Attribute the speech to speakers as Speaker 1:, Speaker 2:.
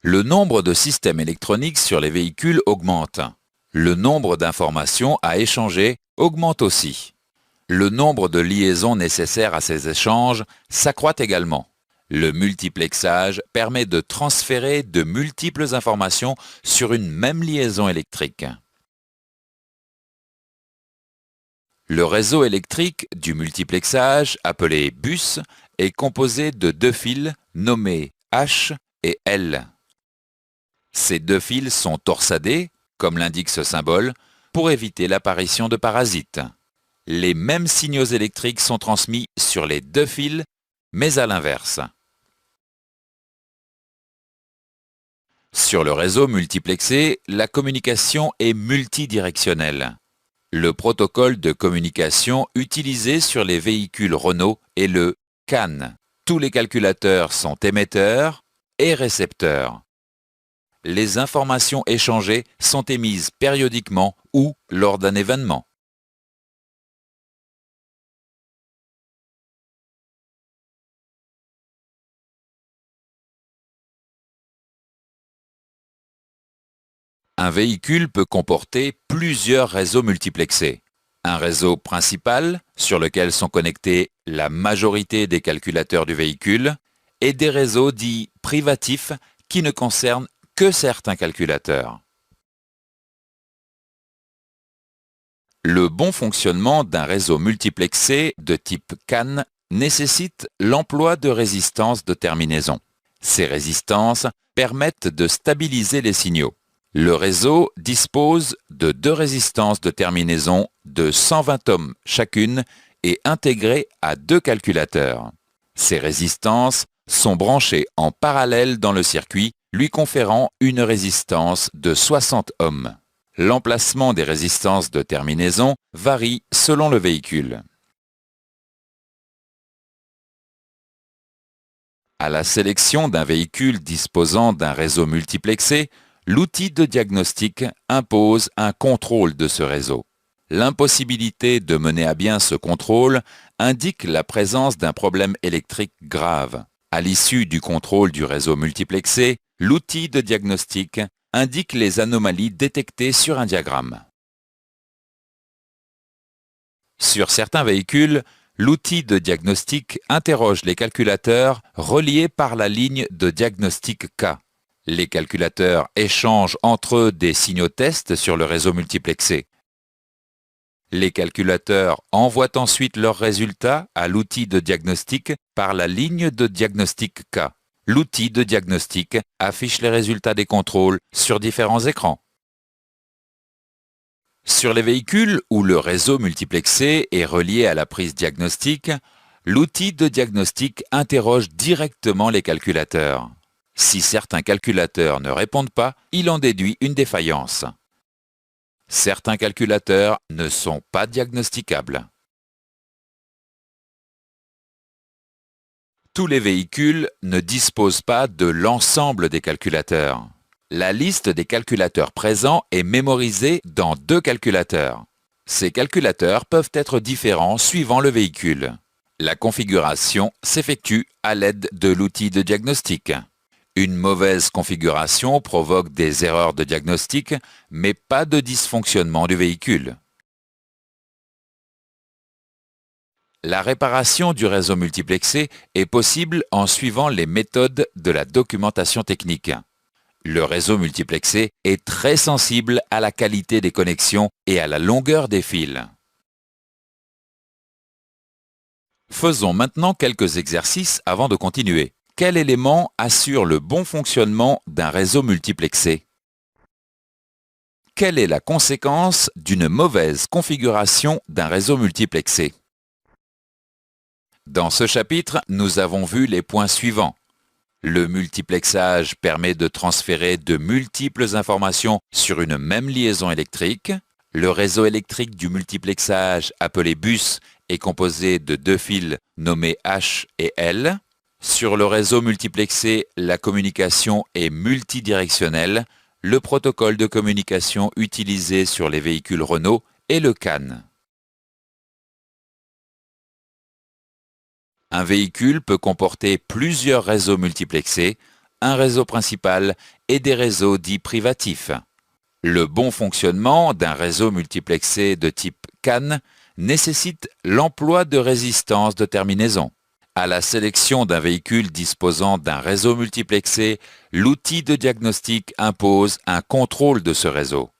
Speaker 1: Le nombre de systèmes électroniques sur les véhicules augmente. Le nombre d'informations à échanger augmente aussi. Le nombre de liaisons nécessaires à ces échanges s'accroît également. Le multiplexage permet de transférer de multiples informations sur une même liaison électrique. Le réseau électrique du multiplexage, appelé bus, est composé de deux fils nommés H et L. Ces deux fils sont torsadés, comme l'indique ce symbole, pour éviter l'apparition de parasites. Les mêmes signaux électriques sont transmis sur les deux fils, mais à l'inverse. Sur le réseau multiplexé, la communication est multidirectionnelle. Le protocole de communication utilisé sur les véhicules Renault est le CAN. Tous les calculateurs sont émetteurs et récepteurs. Les informations échangées sont émises périodiquement ou lors d'un événement. Un véhicule peut comporter plusieurs réseaux multiplexés. Un réseau principal, sur lequel sont connectés la majorité des calculateurs du véhicule, et des réseaux dits privatifs qui ne concernent que certains calculateurs. Le bon fonctionnement d'un réseau multiplexé de type CAN nécessite l'emploi de résistances de terminaison. Ces résistances permettent de stabiliser les signaux. Le réseau dispose de deux résistances de terminaison de 120 ohms chacune et intégrées à deux calculateurs. Ces résistances sont branchées en parallèle dans le circuit, lui conférant une résistance de 60 ohms. L'emplacement des résistances de terminaison varie selon le véhicule. À la sélection d'un véhicule disposant d'un réseau multiplexé, l'outil de diagnostic impose un contrôle de ce réseau. L'impossibilité de mener à bien ce contrôle indique la présence d'un problème électrique grave. À l'issue du contrôle du réseau multiplexé, l'outil de diagnostic indique les anomalies détectées sur un diagramme. Sur certains véhicules, l'outil de diagnostic interroge les calculateurs reliés par la ligne de diagnostic K. Les calculateurs échangent entre eux des signaux tests sur le réseau multiplexé. Les calculateurs envoient ensuite leurs résultats à l'outil de diagnostic par la ligne de diagnostic K. L'outil de diagnostic affiche les résultats des contrôles sur différents écrans. Sur les véhicules où le réseau multiplexé est relié à la prise diagnostic, l'outil de diagnostic interroge directement les calculateurs. Si certains calculateurs ne répondent pas, il en déduit une défaillance. Certains calculateurs ne sont pas diagnosticables. Tous les véhicules ne disposent pas de l'ensemble des calculateurs. La liste des calculateurs présents est mémorisée dans deux calculateurs. Ces calculateurs peuvent être différents suivant le véhicule. La configuration s'effectue à l'aide de l'outil de diagnostic. Une mauvaise configuration provoque des erreurs de diagnostic, mais pas de dysfonctionnement du véhicule. La réparation du réseau multiplexé est possible en suivant les méthodes de la documentation technique. Le réseau multiplexé est très sensible à la qualité des connexions et à la longueur des fils. Faisons maintenant quelques exercices avant de continuer. Quel élément assure le bon fonctionnement d'un réseau multiplexé? Quelle est la conséquence d'une mauvaise configuration d'un réseau multiplexé? Dans ce chapitre, nous avons vu les points suivants. Le multiplexage permet de transférer de multiples informations sur une même liaison électrique. Le réseau électrique du multiplexage, appelé bus, est composé de deux fils nommés H et L. Sur le réseau multiplexé, la communication est multidirectionnelle. Le protocole de communication utilisé sur les véhicules Renault est le CAN. Un véhicule peut comporter plusieurs réseaux multiplexés. un réseau principal et des réseaux dits privatifs. Le bon fonctionnement d'un réseau multiplexé de type CAN nécessite l'emploi de résistances de terminaison. À la sélection d'un véhicule disposant d'un réseau multiplexé, l'outil de diagnostic impose un contrôle de ce réseau.